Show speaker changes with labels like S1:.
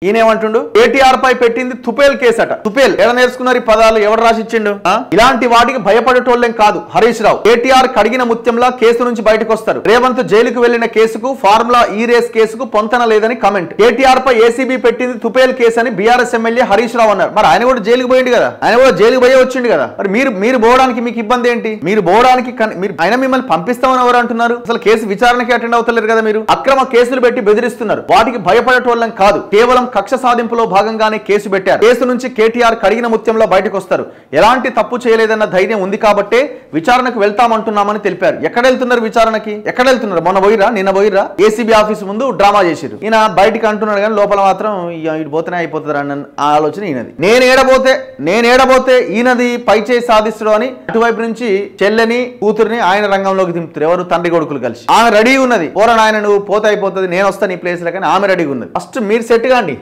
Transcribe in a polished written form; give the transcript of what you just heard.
S1: ఈయనేమంటుండు కేటీఆర్ పై పెట్టింది తుపేల్ కేసట. తుపేల్ ఎలా నేర్చుకున్నారు ఈ పదాలు? ఎవరు రాసిచ్చిండు? ఇలాంటి వాటికి భయపడేటోళ్ళేం కాదు హరీష్ రావు. కేటీఆర్ కడిగిన ముత్యంలా కేసు నుంచి బయటకు వస్తారు. రేవంత్ జైలుకు వెళ్లిన కేసుకు ఫార్ములా ఈ రేస్ కేసుకు పొంతన లేదని కమెంట్. కేటీఆర్ పై ఏసీబీ పెట్టింది తుపేల్ కేసు అని బీఆర్ఎస్ ఎమ్మెల్యే హరీష్ రావు అన్నారు. మరి ఆయన కూడా జైలుకు పోయింది కదా, ఆయన కూడా జైలుకు పోయే వచ్చిండు కదా. మరి మీరు పోవడానికి మీకు ఇబ్బంది ఏంటి? మీరు పోవడానికి ఆయన మిమ్మల్ని పంపిస్తామని ఎవరు అంటున్నారు? అసలు కేసు విచారణకి అటెండ్ అవుతలేరు కదా. మీరు అక్రమ కేసులు పెట్టి బెదిరిస్తున్నారు. వాటికి భయపడేటోళ్ళం కాదు. కేవలం కక్ష సాధింపులో భాగంగానే కేసు పెట్టారు. కేసు నుంచి కేటీఆర్ కడిగిన ముత్యంలో బయటకు వస్తారు. ఎలాంటి తప్పు చేయలేదన్న ధైర్యం ఉంది కాబట్టే విచారణకు వెళ్తామంటున్నామని తెలిపారు. ఎక్కడ వెళ్తున్నారు విచారణకి? ఎక్కడ వెళ్తున్నారు? మొన్న పోయిరా, నిన్న పోయిరా? ఏసీబీ ఆఫీస్ ముందు డ్రామా చేసిరు. ఈయన బయటికి అంటున్నాడు కానీ లోపల మాత్రం ఇటు పోతేనే అయిపోతుంది అన్న ఆలోచన ఈయనది. నేను ఏడబోతే ఈయనది పై చేయి సాధిస్తుడు అని అటువైపు నుంచి చెల్లెని కూతురిని ఆయన రంగంలోకి దింపుతారు. ఎవరు? తండ్రి కొడుకులు కలిసి. ఆమె రెడీ ఉన్నది. పోరా నాయన నువ్వు పోతే అయిపోతుంది, నేను వస్తాను ఈ ప్లేస్ లో, కానీ ఆమె రెడీగా ఉన్నది. ఫస్ట్ మీరు సెట్ కాండి.